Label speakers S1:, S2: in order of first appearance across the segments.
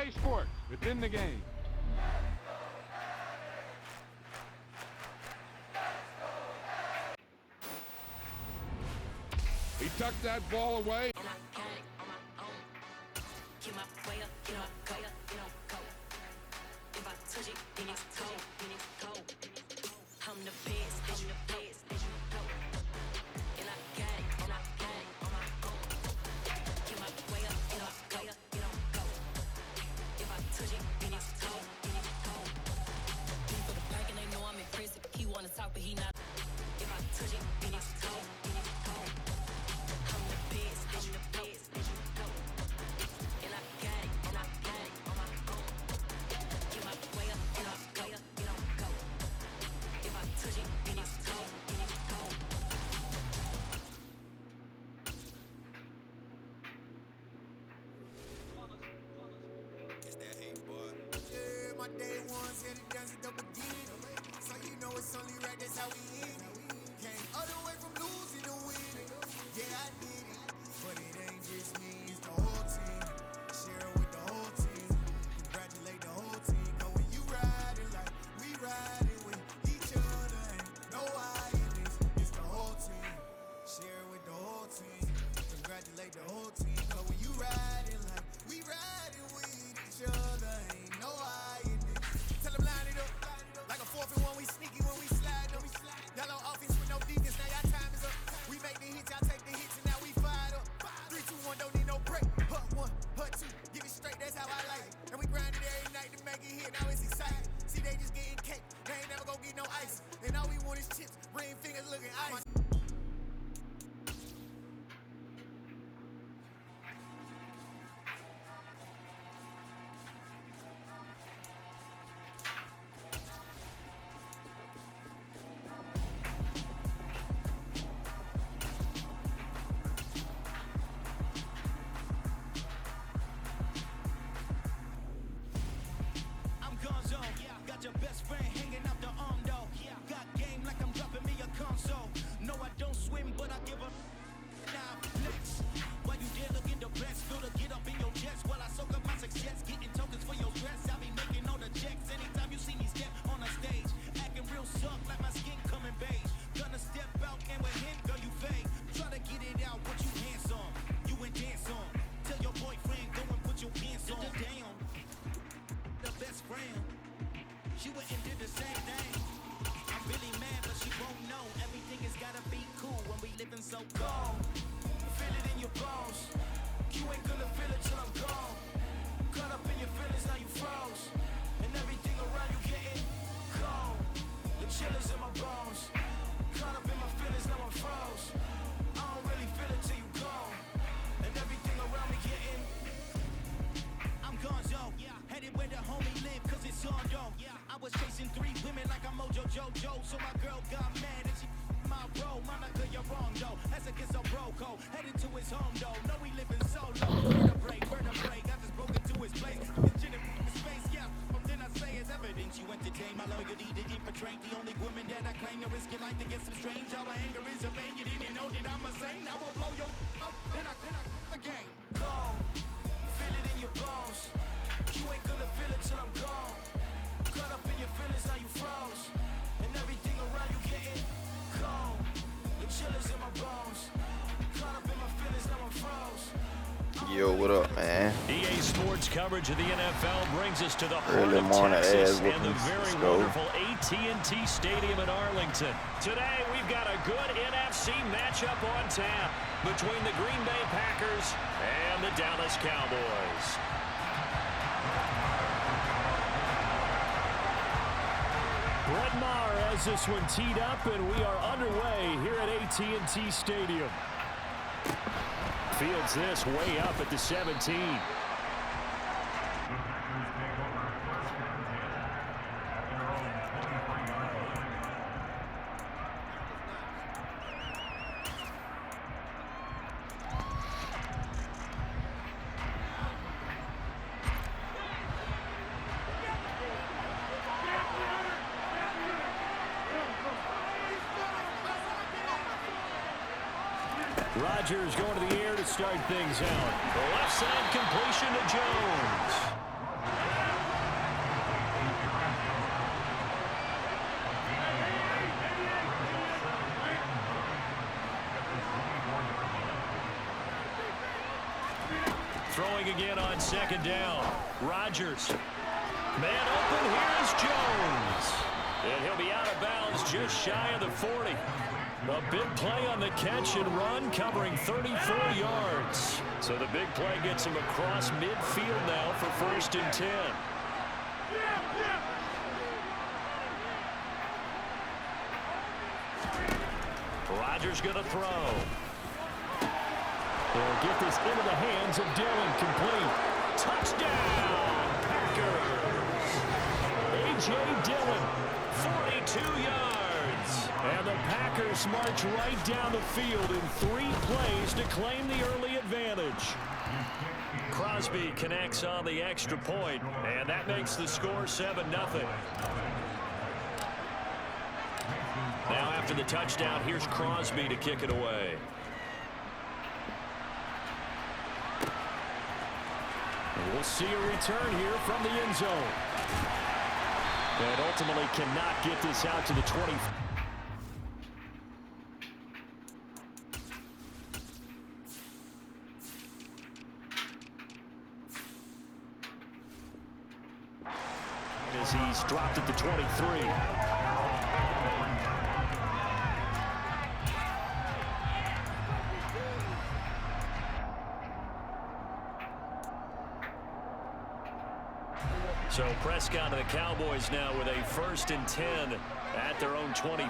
S1: EA Sports. It's in the game. He tucked that ball away.
S2: My day ones and it doesn't double again. So you know it's only right, that's how we end. Came all the way from losing to winning. Yeah, I did it. But it ain't just me, it's the whole team. Share it with the whole team. Congratulate the whole team. Cause when you riding like we riding with each other, ain't no I in this. It's the whole team. Share it with the whole team. Congratulate the whole team. Cause when you riding like we riding with each other, ain't no I in this. Tell them line it up. Like a 4th and 1, we sneaky when we slide up. Y'all on offense with no defense, now y'all time is up. We make the hits, y'all take the hits, and now we fired up. 3, 2, 1, don't need no break. Hut 1, hut 2, give it straight, that's how I like it. And we grind it every night to make it hit, now it's exciting. See, they just getting cake, they ain't never gonna get no ice. And all we want is chips, ring fingers looking ice.
S3: Got your best friend hanging out the arm though. Got game like I'm dropping me a console. No, I don't swim, but I give a now next. While you there looking the best, feel to get up in your chest while I soak up my success, getting tokens for your dress. I be making all the checks anytime you see me step on a stage, acting real suck like my skin coming beige. Gonna step out and with him, girl, you fake. Try to get it out, what you handsome, you and dance on. Tell your boyfriend go and put your pants on. Damn, the best friend. She went and did the same thing. I'm really mad, but she won't know. Everything has gotta be cool when we living so cold. Feel it in your bones. You ain't gonna feel it till I'm gone. Caught up in your feelings, now you froze. And everything around you getting cold. The chill is in my bones. Caught up in my feelings, now I'm froze. I don't really feel it till you gone. And everything around me getting I'm gonzo. Headed where the homie live, cause it's on yo. I was chasing 3 women like I'm Mojo Jojo, so my girl got mad and she my bro. Monica, you're wrong though. That's against a bro code. Headed to his home though. No, we living solo. Vertebrae. I just broke into his place. It's in his space, yeah. From then I say it's evidence you entertain my loyalty to infiltrate the only woman that I claim to risk your life to get some strange. All my anger is a vein. You didn't know that I'm a saint. I will blow your up. Then I again. Go. Feel it in your bones. You ain't gonna feel it till I'm gone. Caught up in your feelings, now you froze. And everything around you getting cold. The chill is in my bones. Caught up in my feelings, now I'm froze.
S4: Yo, what up, man?
S5: EA Sports coverage of the NFL brings us to the heart
S4: Early
S5: of
S4: morning
S5: Texas
S4: ad
S5: and the very wonderful AT&T Stadium in Arlington. Today, we've got a good NFC matchup on tap between the Green Bay Packers and the Dallas Cowboys. Brett Maher has this one teed up, and we are underway here at AT&T Stadium. Fields this way up at the 17. Rodgers going to the air to start things out. The left side completion to Jones. Throwing again on second down. Rodgers. Man open, here's Jones. And he'll be out of bounds just shy of the 40. A big play on the catch and run, covering 34 yards. So the big play gets him across midfield now for 1st and 10. Rodgers going to throw. They'll get this into the hands of Dillon. Complete. Touchdown, Packers. A.J. Dillon, 42 yards. And the Packers march right down the field in 3 plays to claim the early advantage. Crosby connects on the extra point, and that makes the score 7-0. Now after the touchdown, here's Crosby to kick it away. We'll see a return here from the end zone. And ultimately cannot get this out to the 20. As he's dropped at the 23. So Prescott and the Cowboys now with a 1st and 10 at their own 23.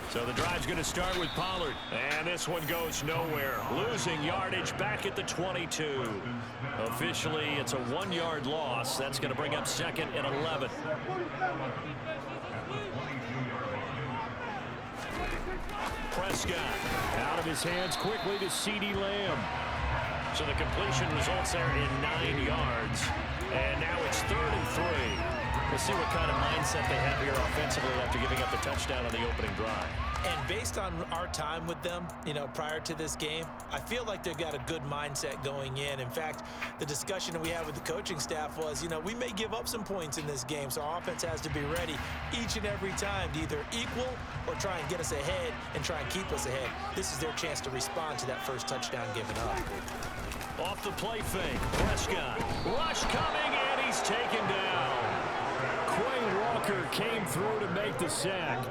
S5: So the drive's going to start with Pollard. And this one goes nowhere. Losing yardage back at the 22. Officially, it's a 1-yard loss. That's going to bring up 2nd and 11. Prescott out of his hands quickly to CeeDee Lamb. So the completion results there in 9 yards. And now it's 3rd and 3. We'll see what kind of mindset they have here offensively after giving up the touchdown on the opening drive.
S6: And based on our time with them, prior to this game, I feel like they've got a good mindset going in. In fact, the discussion that we had with the coaching staff was, we may give up some points in this game, so our offense has to be ready each and every time to either equal or try and get us ahead and try and keep us ahead. This is their chance to respond to that first touchdown given up.
S5: Off the play fake, Prescott. Rush coming, and he's taken down. Quay Walker came through to make the sack.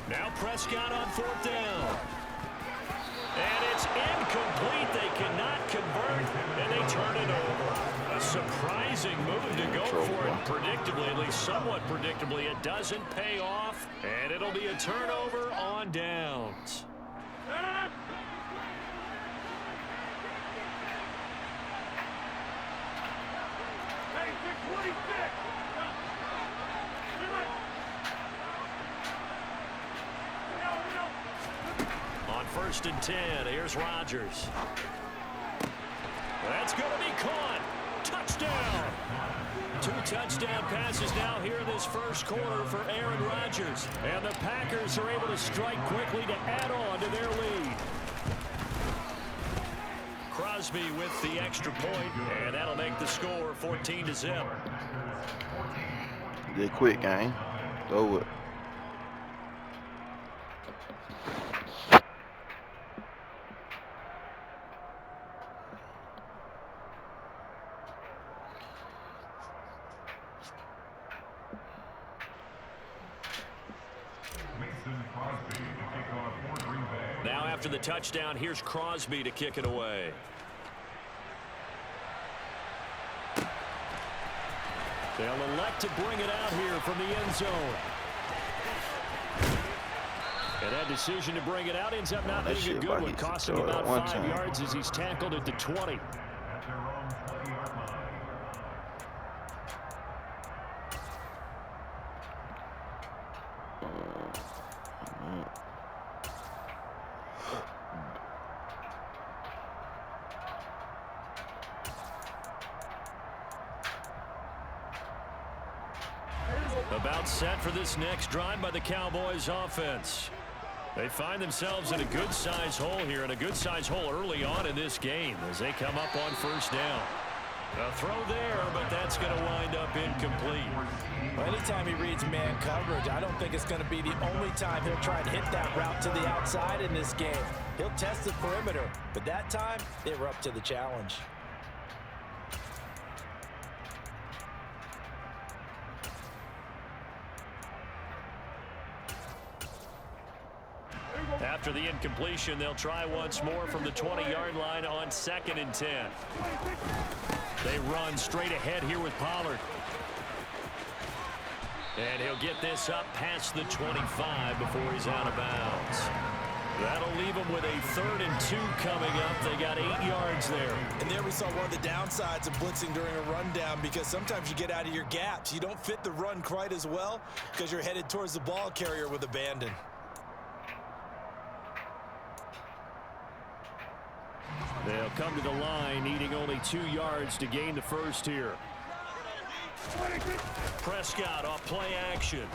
S5: Now Prescott on 4th down. And it's incomplete. They cannot convert, and they turn it over. A surprising move to go for it. Predictably, at least somewhat predictably, it doesn't pay off, and it'll be a turnover on downs. On 1st and 10, here's Rodgers. That's going to be caught. Touchdown. 2 touchdown passes now here in this first quarter for Aaron Rodgers. And the Packers are able to strike quickly to add on to their lead. Crosby with the extra point, and that'll make the score 14-0.
S4: Get quick, gang. Throw it.
S5: Now after the touchdown, here's Crosby to kick it away. They'll elect to bring it out here from the end zone. And that decision to bring it out ends up not being a good one, costing about 5 yards as he's tackled at the 20. About set for this next drive by the Cowboys offense. They find themselves in a good-sized hole here, and a good-sized hole early on in this game as they come up on 1st down. A throw there, but that's going to wind up incomplete.
S6: Well, anytime he reads man coverage, I don't think it's going to be the only time he'll try to hit that route to the outside in this game. He'll test the perimeter, but that time they were up to the challenge.
S5: After the incompletion, they'll try once more from the 20-yard line on 2nd and 10. They run straight ahead here with Pollard. And he'll get this up past the 25 before he's out of bounds. That'll leave them with a 3rd and 2 coming up. They got 8 yards there.
S6: And there we saw one of the downsides of blitzing during a rundown, because sometimes you get out of your gaps. You don't fit the run quite as well because you're headed towards the ball carrier with abandon.
S5: They'll come to the line, needing only 2 yards to gain the first here. Prescott off play action.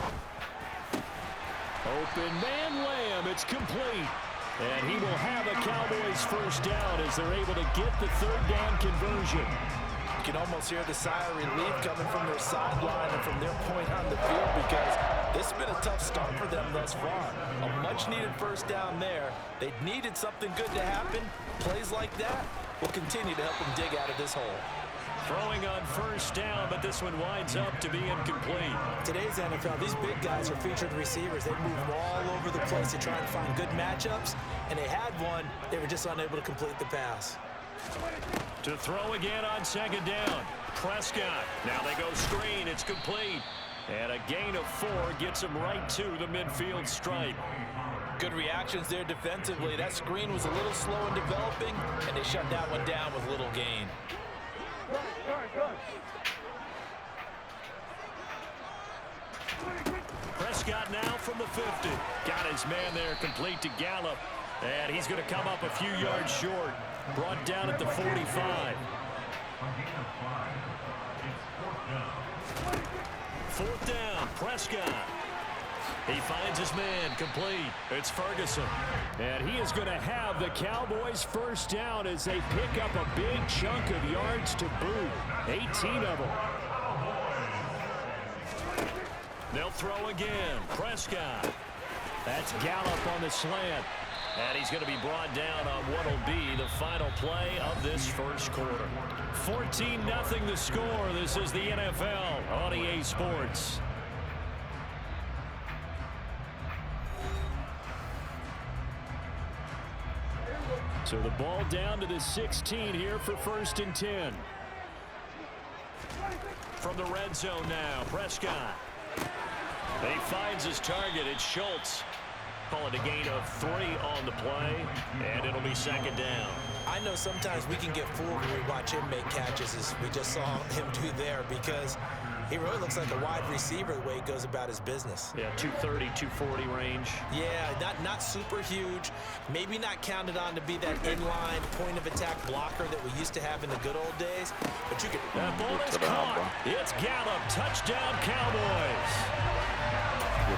S5: Open man Lamb. It's complete. And he will have a Cowboys first down as they're able to get the 3rd down conversion.
S6: You can almost hear the sigh of relief coming from their sideline and from their point on the field, because this has been a tough start for them thus far. A much-needed first down there. They needed something good to happen. Plays like that will continue to help them dig out of this hole.
S5: Throwing on first down, but this one winds up to be incomplete.
S6: Today's NFL, these big guys are featured receivers. They move all over the place to try and find good matchups, and they had one. They were just unable to complete the pass.
S5: To throw again on 2nd down. Prescott. Now they go screen. It's complete. And a gain of 4 gets him right to the midfield stripe.
S6: Good reactions there defensively. That screen was a little slow in developing, and they shut that one down with little gain.
S5: Prescott now from the 50. Got his man there, complete to Gallup. And he's going to come up a few yards short. Brought down at the 45. 4th down, Prescott. He finds his man, complete. It's Ferguson. And he is going to have the Cowboys first down as they pick up a big chunk of yards to boot. 18 of them. They'll throw again. Prescott. That's Gallup on the slant. And he's going to be brought down on what will be the final play of this first quarter. 14-0 the score. This is the NFL on EA Sports. So the ball down to the 16 here for 1st and 10. From the red zone now, Prescott. He finds his target. It's Schultz. Call it a gain of 3 on the play, and it'll be 2nd down.
S6: I know sometimes we can get fooled when we watch him make catches, as we just saw him do there, because he really looks like a wide receiver the way he goes about his business.
S5: Yeah, 230, 240 range.
S6: Yeah, not super huge. Maybe not counted on to be that inline point-of-attack blocker that we used to have in the good old days. But you can...
S5: That ball is caught. It's Gallup. Touchdown, Cowboys.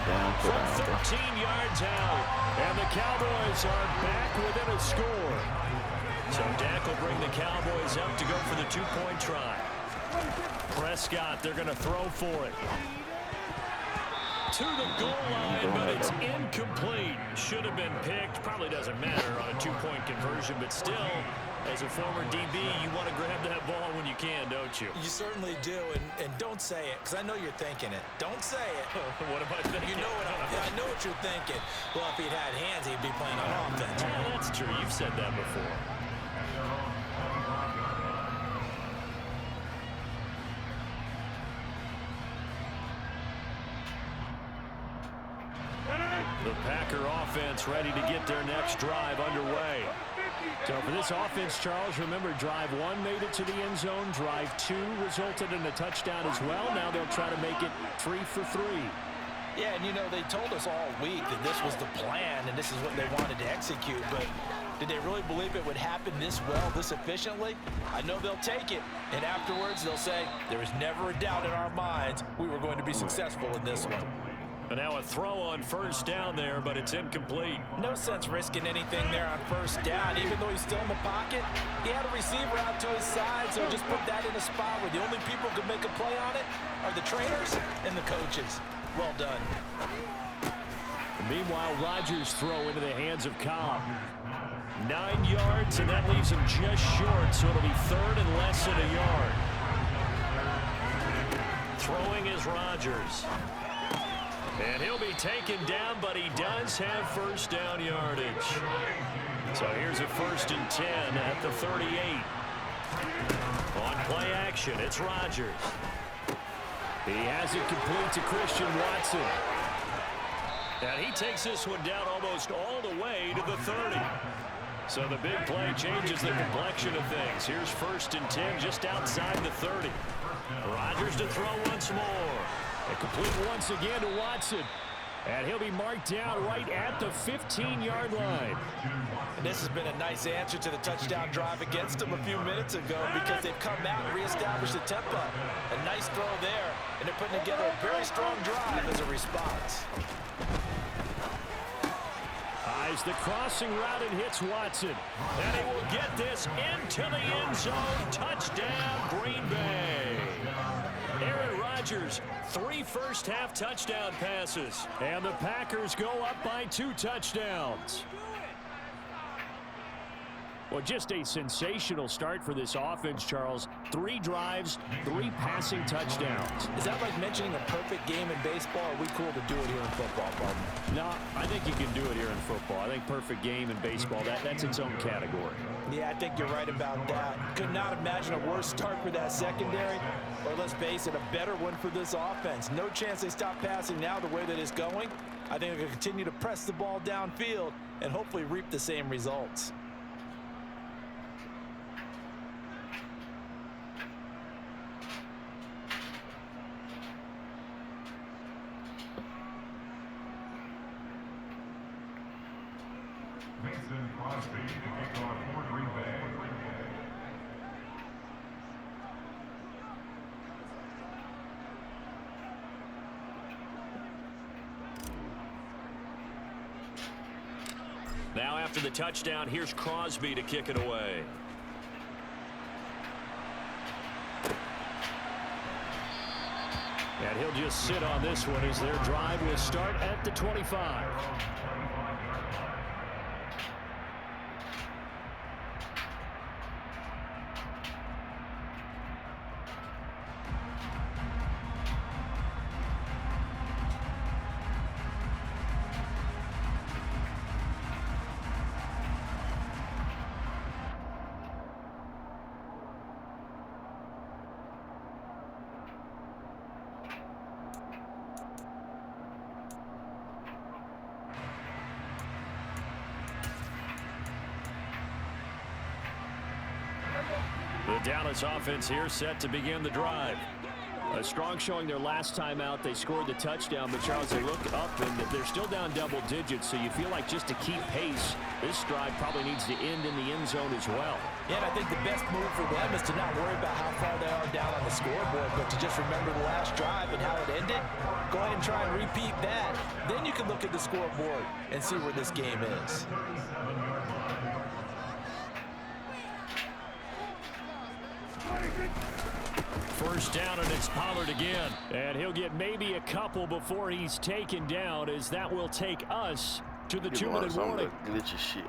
S5: From 13 yards out. And the Cowboys are back within a score. So Dak will bring the Cowboys up to go for the 2-point try. Prescott, they're going to throw for it. To the goal line, but it's incomplete. Should have been picked. Probably doesn't matter on a 2-point conversion, but still, as a former DB, you want to grab that ball when you can, don't you?
S6: You certainly do, and don't say it, because I know you're thinking it. Don't say it.
S5: What am I thinking?
S6: You know I know what you're thinking. Well, if he'd had hands, he'd be playing on offense.
S5: Yeah, that's true. You've said that before. The Packer offense ready to get their next drive underway. So for this offense, Charles, remember, drive 1 made it to the end zone. Drive 2 resulted in a touchdown as well. Now they'll try to make it 3 for 3.
S6: Yeah, and you know, they told us all week that this was the plan and this is what they wanted to execute, but did they really believe it would happen this well, this efficiently? I know they'll take it, and afterwards they'll say, there was never a doubt in our minds we were going to be successful in this one.
S5: And now a throw on first down there, but it's incomplete.
S6: No sense risking anything there on first down. Even though he's still in the pocket, he had a receiver out to his side, so just put that in a spot where the only people who can make a play on it are the trainers and the coaches. Well done.
S5: Meanwhile, Rodgers' throw into the hands of Cobb. 9 yards, and that leaves him just short, so it'll be third and less than a yard. Throwing is Rodgers. And he'll be taken down, but he does have first down yardage. So here's a 1st and 10 at the 38. On play action, it's Rodgers. He has it complete to Christian Watson. And he takes this one down almost all the way to the 30. So the big play changes the complexion of things. Here's 1st and 10 just outside the 30. Rodgers to throw once more. And complete once again to Watson. And he'll be marked down right at the 15-yard line.
S6: And this has been a nice answer to the touchdown drive against them a few minutes ago because they've come out and reestablished the tempo. A nice throw there, and they're putting together a very strong drive as a response.
S5: Eyes the crossing route and hits Watson. And he will get this into the end zone. Touchdown, Green Bay. Aaron Rodgers, 3 first-half touchdown passes. And the Packers go up by 2 touchdowns. Well, just a sensational start for this offense, Charles. 3 drives, 3 passing touchdowns.
S6: Is that like mentioning a perfect game in baseball, or are we cool to do it here in football, Barton?
S5: No, I think you can do it here in football. I think perfect game in baseball, that's its own category.
S6: Yeah, I think you're right about that. Could not imagine a worse start for that secondary, or let's face it, a better one for this offense. No chance they stop passing now the way that it's going. I think they're going to continue to press the ball downfield and hopefully reap the same results.
S5: Now after the touchdown, here's Crosby to kick it away. And he'll just sit on this one as their drive will start at the 25. The Dallas offense here set to begin the drive. A strong showing their last time out. They scored the touchdown, but Charles, they look up and they're still down double digits, so you feel like just to keep pace, this drive probably needs to end in the end zone as well.
S6: Yeah, and I think the best move for them is to not worry about how far they are down on the scoreboard, but to just remember the last drive and how it ended. Go ahead and try and repeat that. Then you can look at the scoreboard and see where this game is.
S5: First down, and it's Pollard again. And he'll get maybe a couple before he's taken down, as that will take us to the 2-minute warning.
S4: Glitchy shit.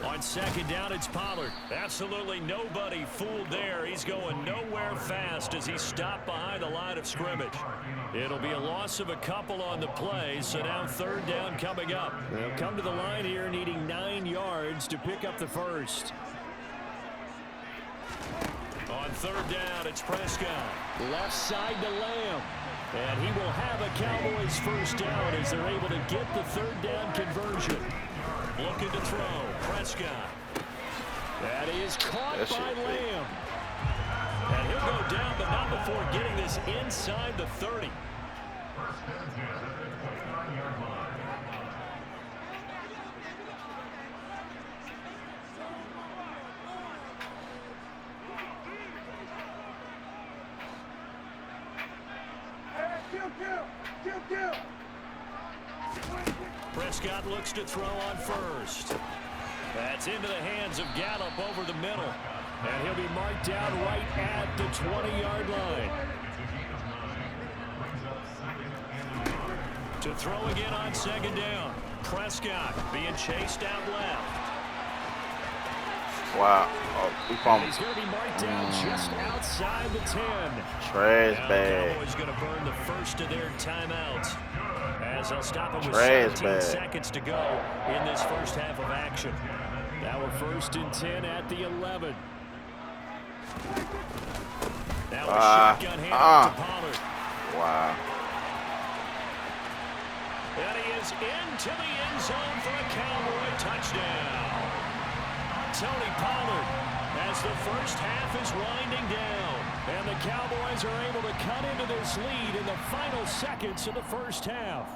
S5: On second down, it's Pollard. Absolutely nobody fooled there. He's going nowhere fast as he's stopped behind the line of scrimmage. It'll be a loss of a couple on the play, so now third down coming up. They'll come to the line here needing 9 yards to pick up the first. On third down, it's Prescott. Left side to Lamb. And he will have a Cowboys first down as they're able to get the third down conversion. Looking to throw. Prescott. That is caught by Lamb. And he'll go down, but not before getting this inside the 30. Prescott looks to throw on first. That's into the hands of Gallup over the middle. And he'll be marked down right at the 20-yard line. To throw again on second down. Prescott being chased out left.
S4: Wow. Oh, we fumbled.
S5: He's going to be marked down just outside the 10.
S4: Trash
S5: Now
S4: bag.
S5: Cowboys going to burn the first of their timeouts as they'll stop him with
S4: Trash
S5: 17
S4: bag.
S5: seconds to go in this first half of action. Now we're 1st and 10 at the 11. Now a shotgun handoff to Pollard.
S4: Wow.
S5: And he is into the end zone for a Cowboy touchdown. Tony Pollard as the first half is winding down. And the Cowboys are able to cut into this lead in the final seconds of the first half.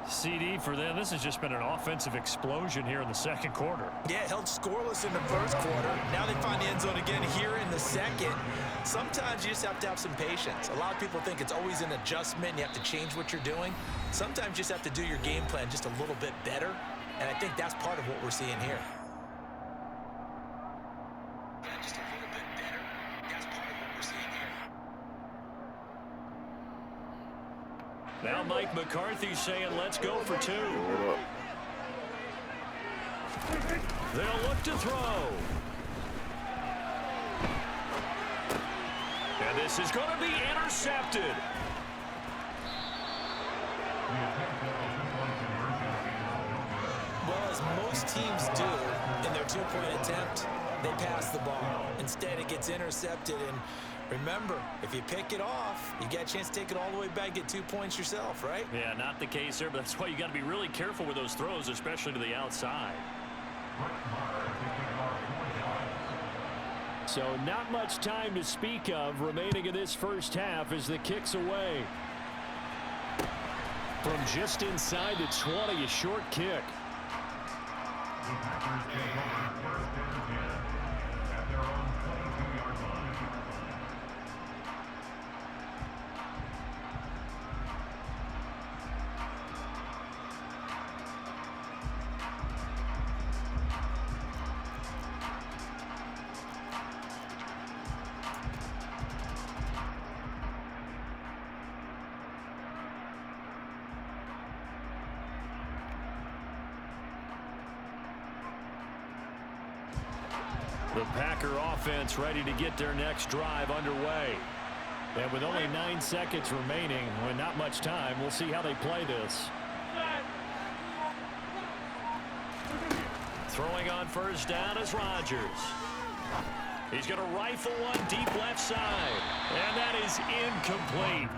S5: CD for them, this has just been an offensive explosion here in the second quarter.
S6: Yeah, held scoreless in the first quarter. Now they find the end zone again here in the second. Sometimes you just have to have some patience. A lot of people think it's always an adjustment. You have to change what you're doing. Sometimes you just have to do your game plan just a little bit better. And I think that's part of what we're seeing here. Just a little bit better. That's part of what we're seeing here.
S5: Now Mike McCarthy saying, let's go for 2. They'll look to throw. And this is going to be intercepted.
S6: Well, as most teams do in their two-point attempt, they pass the ball. Instead, it gets intercepted. And remember, if you pick it off, you get a chance to take it all the way back, get 2 points yourself, right?
S5: Yeah, not the case there, but that's why you got to be really careful with those throws, especially to the outside. So not much time to speak of remaining in this first half as the kick's away. From just inside the 20, a short kick. The Packer offense ready to get their next drive underway. And with only 9 seconds remaining, with not much time, we'll see how they play this. Throwing on first down is Rodgers. He's going to rifle one deep left side. And that is incomplete.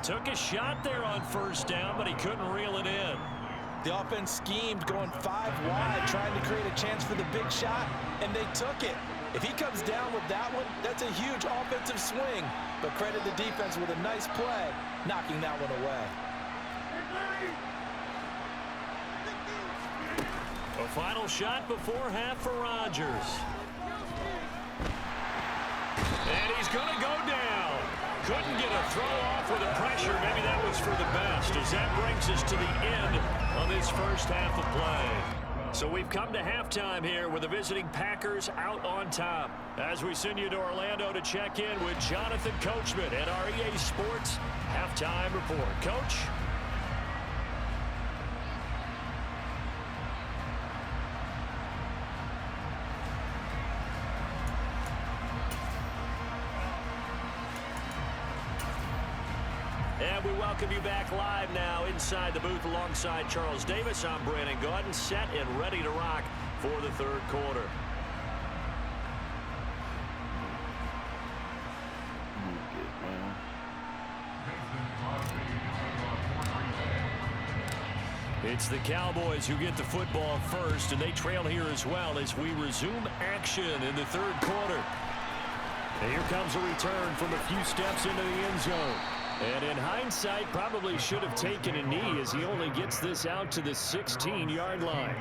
S5: Took a shot there on first down, but he couldn't reel it in.
S6: The offense schemed going 5 wide, trying to create a chance for the big shot, and they took it. If he comes down with that one, that's a huge offensive swing. But credit the defense with a nice play, knocking that one away.
S5: A final shot before half for Rodgers. And he's going to go down. Couldn't get a throw off with the pressure. Maybe that was for the best, as that brings us to the end of this first half of play. So we've come to halftime here with the visiting Packers out on top. As we send you to Orlando to check in with Jonathan Coachman at our EA Sports Halftime Report. Coach? And we welcome you back live now inside the booth alongside Charles Davis. I'm Brandon Gaudin, set and ready to rock for the third quarter. It's the Cowboys who get the football first, and they trail here as well as we resume action in the third quarter. And here comes a return from a few steps into the end zone. And in hindsight, probably should have taken a knee as he only gets this out to the 16-yard line.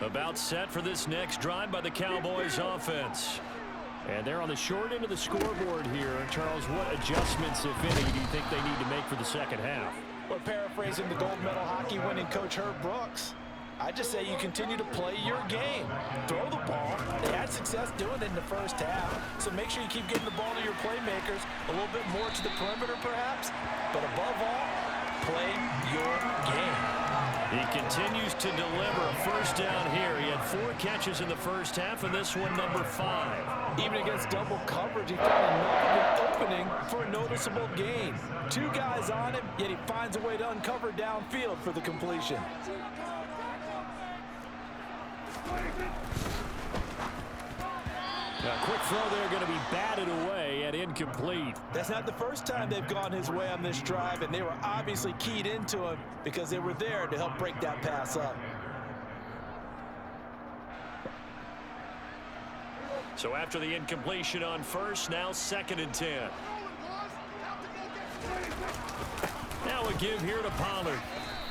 S5: About set for this next drive by the Cowboys offense. And they're on the short end of the scoreboard here. Charles, what adjustments, if any, do you think they need to make for the second half?
S6: Well, paraphrasing the gold medal hockey winning coach Herb Brooks, I just say you continue to play your game. Throw the ball. They had success doing it in the first half. So make sure you keep getting the ball to your playmakers, a little bit more to the perimeter perhaps. But above all, play your game.
S5: He continues to deliver a first down here. He had 4 catches in the first half, and this one number 5.
S6: Even against double coverage, he found an opening for a noticeable gain. 2 guys on him, yet he finds a way to uncover downfield for the completion.
S5: A quick throw there going to be batted away and incomplete.
S6: That's not the first time they've gone his way on this drive, and they were obviously keyed into him because they were there to help break that pass up.
S5: So after the incompletion on first, now 2nd and 10. Now a give here to Pollard.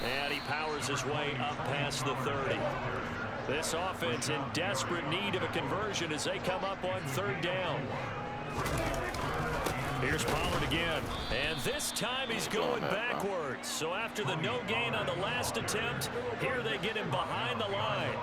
S5: And he powers his way up past the 30. This offense in desperate need of a conversion as they come up on 3rd down. Here's Pollard again. And this time he's going backwards. So after the no gain on the last attempt, here they get him behind the line.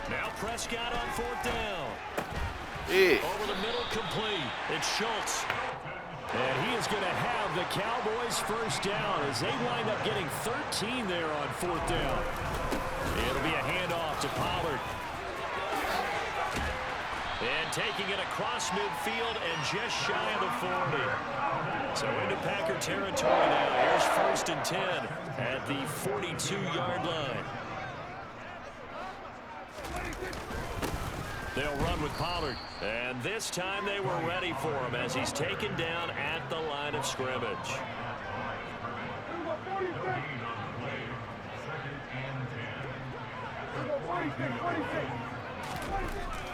S5: Now Prescott on 4th down. Over the middle, complete. It's Schultz. And he is going to have the Cowboys first down as they wind up getting 13 there on 4th down. It'll be a handoff to Pollard. And taking it across midfield and just shy of the 40. So into Packer territory now. Here's 1st and 10 at the 42-yard line. They'll run with Pollard. And this time they were ready for him as he's taken down at the line of scrimmage.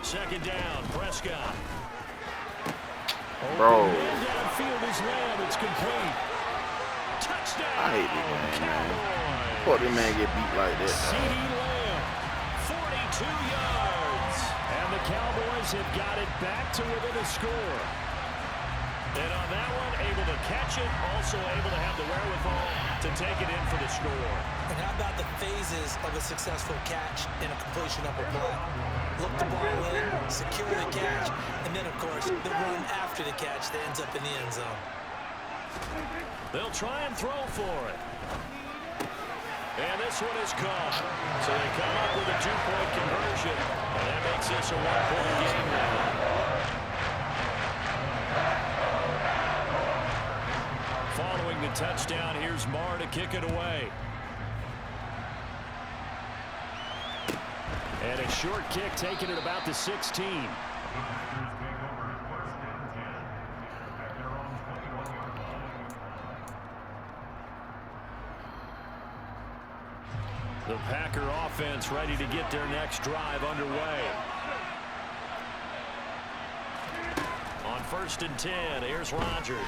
S5: Second down, Prescott.
S4: Bro.
S5: Downfield is Lamb. It's complete. Touchdown.
S4: I hate this man. Poor this man get beat like this.
S5: CeeDee Lamb, 42 yards. And the Cowboys have got it back to within a score. And on that one, able to catch it, also able to have the wherewithal to take it in for the score.
S6: And how about the phases of a successful catch and a completion of a play? Look the ball in, secure the catch, and then, of course, the run after the catch that ends up in the end zone.
S5: They'll try and throw for it. And this one is caught. So they come up with a 2-point conversion. And that makes this a 1-point game now. Following the touchdown, here's Marr to kick it away. And a short kick taken at about the 16. The Packer offense ready to get their next drive underway. On 1st and 10, here's Rodgers.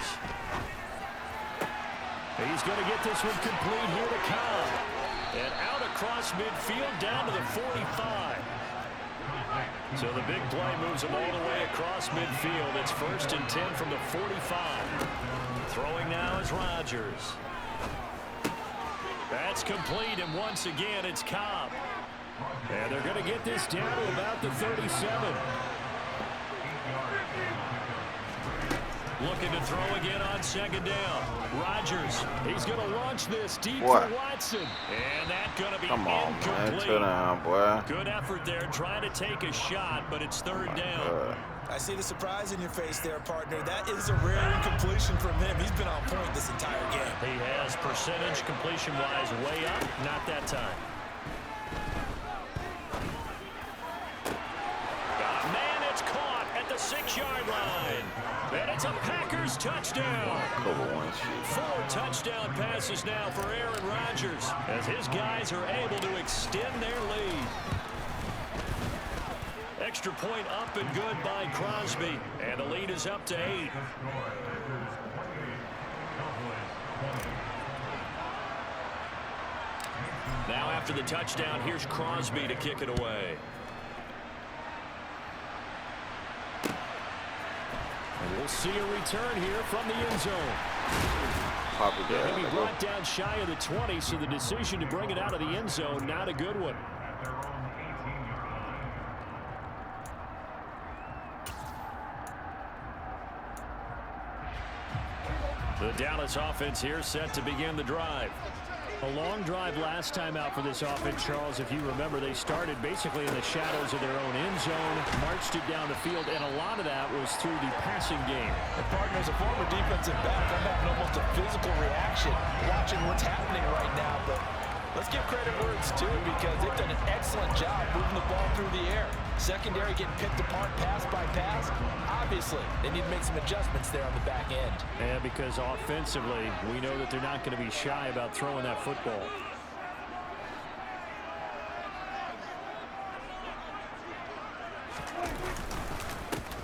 S5: He's going to get this one complete here to Cobb. And out across midfield down to the 45. So the big play moves him all the way across midfield. It's 1st and 10 from the 45. Throwing now is Rodgers. That's complete, and once again, it's Cobb. And they're going to get this down to about the 37. Looking to throw again on 2nd down. Rodgers, he's going to launch this deep for Watson. And that's going to be incomplete.
S4: Man, boy.
S5: Good effort there trying to take a shot, but it's 3rd down.
S6: I see the surprise in your face there, partner. That is a rare incompletion from him. He's been on point this entire game.
S5: He has percentage completion-wise way up. Not that time. Man, it's caught at the 6-yard line. And it's a Packers touchdown. 4 touchdown passes now for Aaron Rodgers as his guys are able to extend their lead. Extra point up and good by Crosby. And the lead is up to 8. Now after the touchdown, here's Crosby to kick it away. And we'll see a return here from the end zone. He'll be brought down shy of the 20, so the decision to bring it out of the end zone, not a good one. The Dallas offense here set to begin the drive. A long drive last time out for this offense, Charles. If you remember, they started basically in the shadows of their own end zone, marched it down the field, and a lot of that was through the passing game.
S6: The partner, as a former defensive back, I'm having almost a physical reaction watching what's happening right now. But let's give credit where it's due because they've done an excellent job moving the ball through the air. Secondary getting picked apart pass by pass. Obviously, they need to make some adjustments there on the back end.
S5: And because offensively, we know that they're not going to be shy about throwing that football.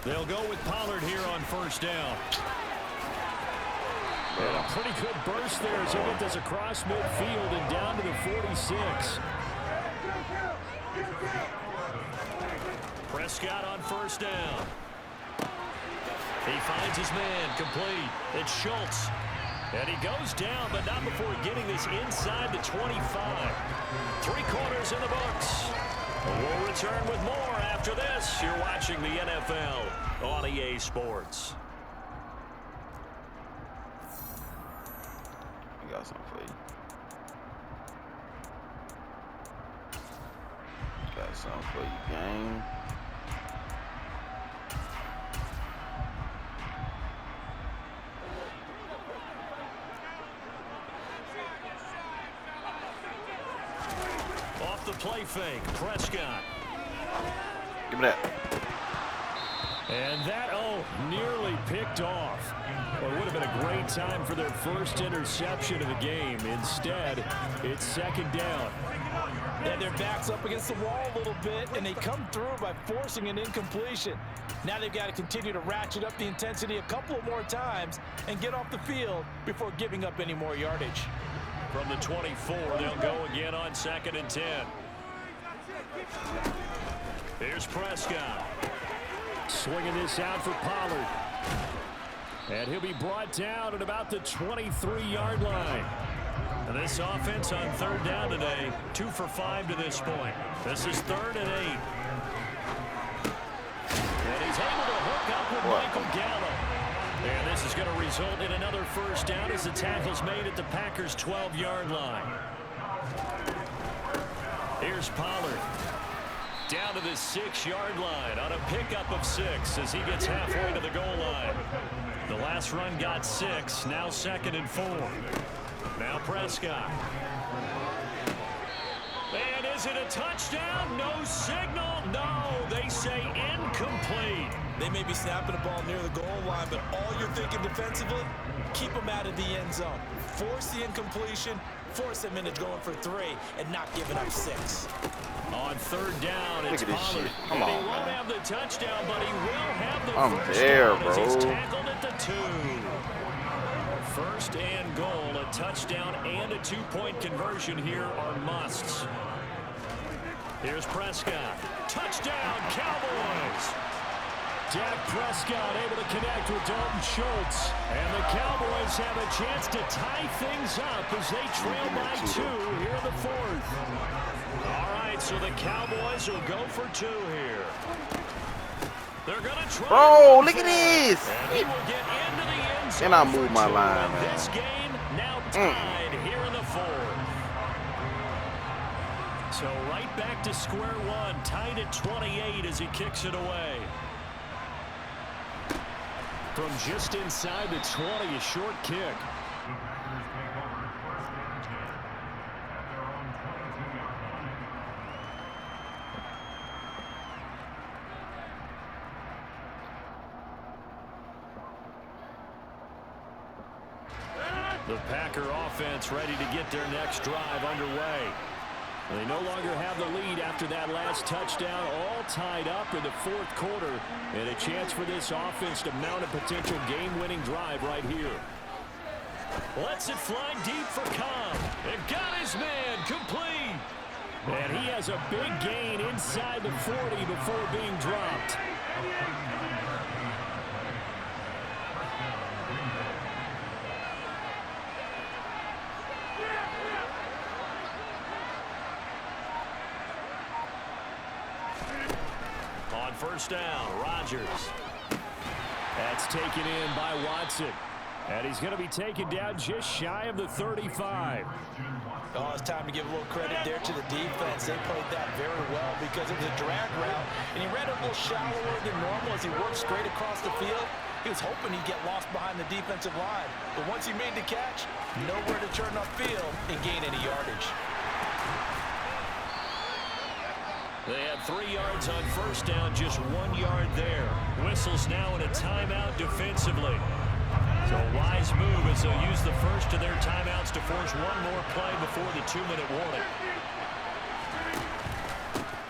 S5: They'll go with Pollard here on first down. And a pretty good burst there as he get this across midfield and down to the 46. Prescott on first down. He finds his man complete. It's Schultz. And he goes down, but not before getting this inside the 25. 3 quarters in the books. We'll return with more after this. You're watching the NFL on EA Sports.
S4: I got something for you. Got something for you, gang.
S5: Off the play fake, Prescott.
S4: Give me that.
S5: And that, nearly picked off. Well, it would have been a great time for their first interception of the game. Instead, it's second down.
S6: And their back's up against the wall a little bit, and they come through by forcing an incompletion. Now they've got to continue to ratchet up the intensity a couple of more times and get off the field before giving up any more yardage.
S5: From the 24, they'll go again on 2nd and 10. Here's Prescott. Swinging this out for Pollard. And he'll be brought down at about the 23-yard line. And this offense on 3rd down today, 2 for 5 to this point. This is 3rd and 8. And he's able to hook up with Michael Gallup. And this is going to result in another first down as the tackle's made at the Packers' 12-yard line. Here's Pollard. Down to the 6-yard line on a pickup of 6 as he gets halfway to the goal line. The last run got 6, now 2nd and 4. Now Prescott. And is it a touchdown? No signal. No, they say incomplete.
S6: They may be snapping the ball near the goal line, but all you're thinking defensively, keep them out of the end zone. Force the incompletion, force them into going for 3, and not giving up 6.
S5: On 3rd down, it's
S4: Look at this
S5: Pollard.
S4: shit. Come on,
S5: he won't
S4: man.
S5: have the touchdown, but he will have the
S4: I'm
S5: first
S4: there,
S5: down as he's
S4: bro.
S5: tackled at the 2. 1st and goal, a touchdown and a 2-point conversion here are musts. Here's Prescott. Touchdown, Cowboys! Dak Prescott able to connect with Dalton Schultz. And the Cowboys have a chance to tie things up as they trail by 2 here in the 4th. All right, so the Cowboys will go for 2 here. They're going to try.
S4: Bro, look at this.
S5: And he will get into the end zone.
S4: And I moved my
S5: for 2.
S4: line,
S5: And
S4: man.
S5: this game now tied here in the 4th. So right back to square one, tied at 28 as he kicks it away. from just inside the 20, a short kick. The Packer offense ready to get their next drive underway. They no longer have the lead after that last touchdown, all tied up in the fourth quarter, and a chance for this offense to mount a potential game-winning drive right here. Lets it fly deep for Cobb. And got his man complete. And he has a big gain inside the 40 before being dropped. On first down, Rodgers. That's taken in by Watson. And he's going to be taken down just shy of the 35.
S6: Oh, it's time to give a little credit there to the defense. They played that very well because it was a drag route, and he ran a little shallower than normal as he worked straight across the field. He was hoping he'd get lost behind the defensive line. But once he made the catch, nowhere to turn upfield and gain any yardage.
S5: They had 3 yards on first down, just 1 yard there. Whistles now in a timeout defensively. So a wise move as they'll use the first of their timeouts to force one more play before the 2-minute warning.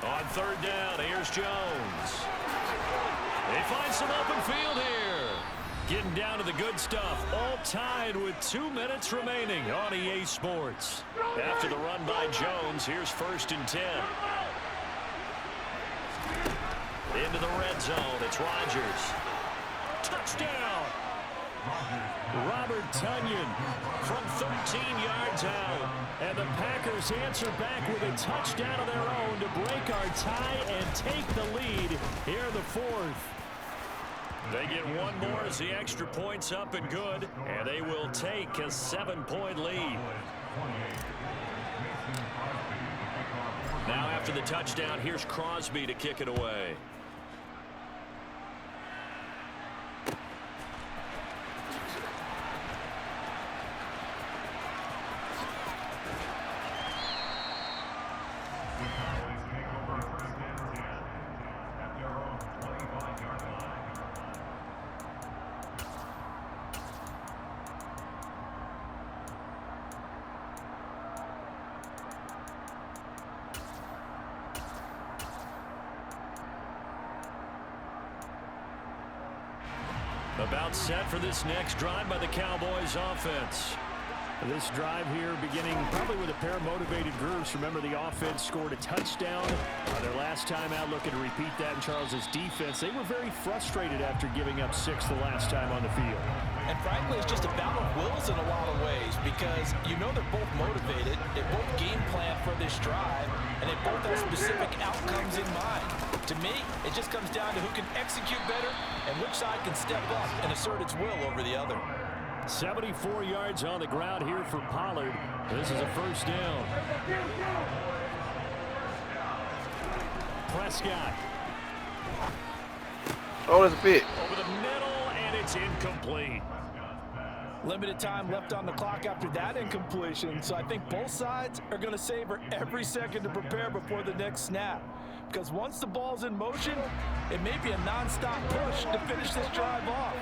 S5: On third down, here's Jones. They find some open field here. Getting down to the good stuff. All tied with 2 minutes remaining on EA Sports. After the run by Jones, here's 1st and 10. Into the red zone, it's Rodgers. Touchdown! Robert Tonyan from 13 yards out. And the Packers answer back with a touchdown of their own to break our tie and take the lead here in the 4th. They get one more as the extra point's up and good. And they will take a 7-point lead. Now after the touchdown, here's Crosby to kick it away. About set for this next drive by the Cowboys offense. This drive here beginning probably with a pair of motivated groups. Remember, the offense scored a touchdown their last time out, looking to repeat that in Charles's defense. They were very frustrated after giving up 6 the last time on the field.
S6: And frankly, it's just a battle of wills in a lot of ways because you know they're both motivated, they both game plan for this drive, and they both have specific outcomes in mind. To me, it just comes down to who can execute better and which side can step up and assert its will over the other.
S5: 74 yards on the ground here for Pollard. This is a first down. Prescott.
S4: Oh, there's a pick.
S5: Over the middle, and it's incomplete.
S6: Limited time left on the clock after that incompletion, so I think both sides are going to savor every second to prepare before the next snap. Because once the ball's in motion, it may be a non-stop push to finish this drive off.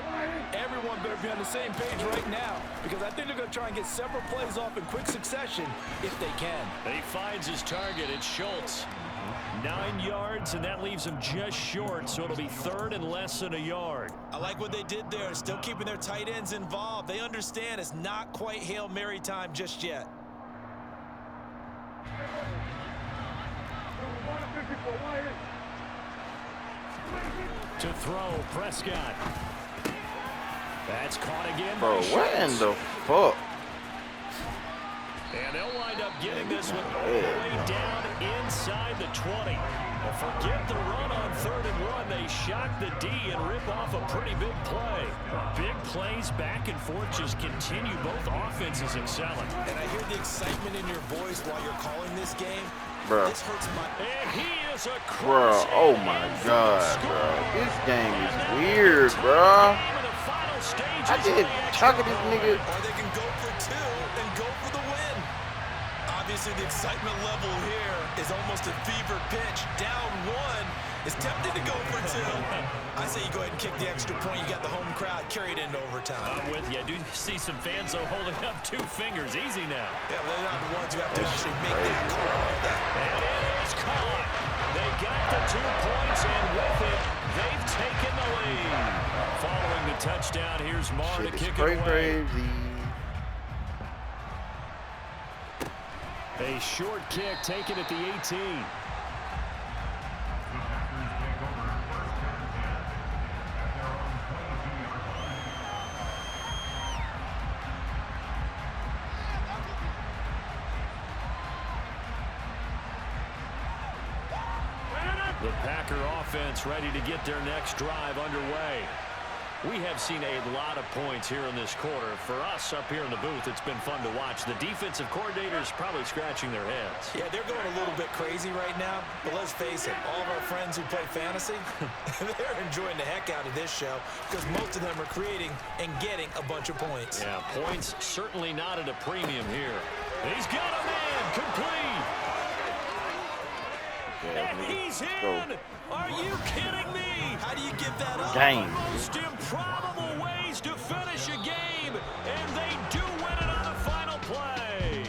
S6: Everyone better be on the same page right now because I think they're going to try and get several plays off in quick succession if they can.
S5: He finds his target. It's Schultz. 9 yards, and that leaves him just short, so it'll be 3rd and less than a yard.
S6: I like what they did there, still keeping their tight ends involved. They understand it's not quite Hail Mary time just yet.
S5: To throw, Prescott. That's caught again.
S4: Bro, what in the fuck?
S5: And they'll wind up getting this one all the way down inside the 20. But forget the run on 3rd and 1. They shock the D and rip off a pretty big play. Big plays back and forth just continue. Both offenses excelling.
S6: And I hear the excitement in your voice while you're calling this game.
S4: Bro.
S6: This hurts my...
S5: And he is a
S4: Bro, oh my God, bro. This game is weird, bro. I did chuck this nigga.
S6: Or they can go for two and go for the win. Obviously, the excitement level here is almost a fever pitch. Down one, is tempted to go for two. I say you go ahead and kick the extra point. You got the home crowd, carry it into overtime.
S5: I'm with you. I do see some fans, though, holding up 2 fingers. Easy now.
S6: Yeah, they're not the ones who have to actually make that call.
S5: And it is caught. They got the 2 points, and with it, they've taken the lead. Following the touchdown, here's Marr to kick it away.
S4: Crazy.
S5: A short kick taken at the 18. The Packer offense ready to get their next drive underway. We have seen a lot of points here in this quarter. For us up here in the booth, it's been fun to watch. The defensive coordinators probably scratching their heads.
S6: Yeah, they're going a little bit crazy right now. But let's face it, all of our friends who play fantasy, they're enjoying the heck out of this show because most of them are creating and getting a bunch of points.
S5: Yeah, points certainly not at a premium here. He's got a man complete. And he's in! Are you kidding me?
S6: How do you give that up?
S4: Dang.
S5: Most improbable ways to finish a game, and they do win it on the final play.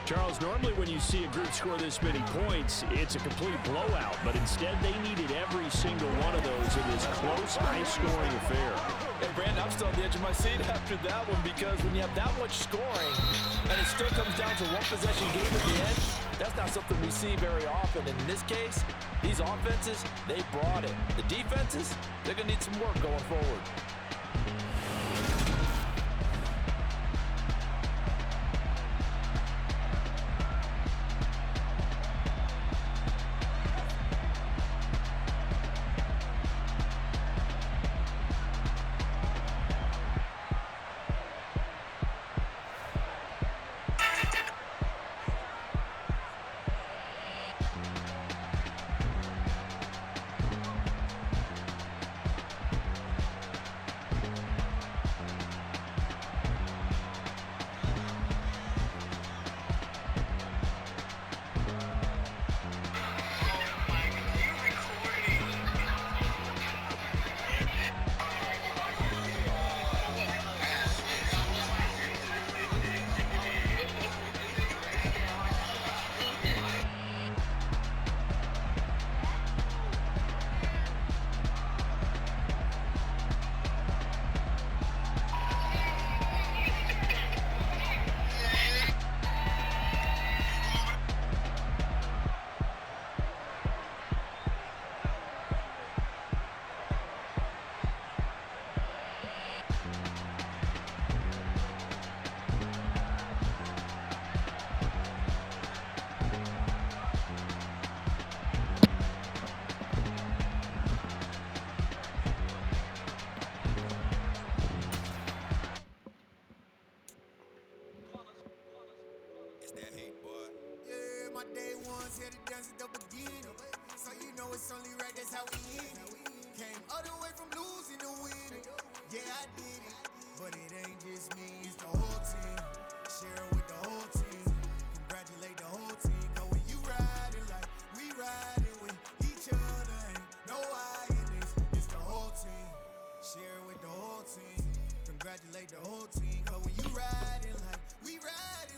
S5: Charles, normally when you see a group score this many points, it's a complete blowout, but instead they needed every single one of those in this close, high-scoring affair.
S6: Hey, Brandon, I'm still on the edge of my seat after that one because when you have that much scoring and it still comes down to one possession game at the end, that's not something we see very often. And in this case, these offenses, they brought it. The defenses, they're going to need some work going forward.
S2: It's only right, that's how we end it. Came all the way from losing to winning. Yeah, I did it, but it ain't just me, it's the whole team. Share it with the whole team. Congratulate the whole team. Cause when you riding like we riding with each other, ain't no I in this. It's the whole team. Share it with the whole team. Congratulate the whole team. Cause when you riding like we riding.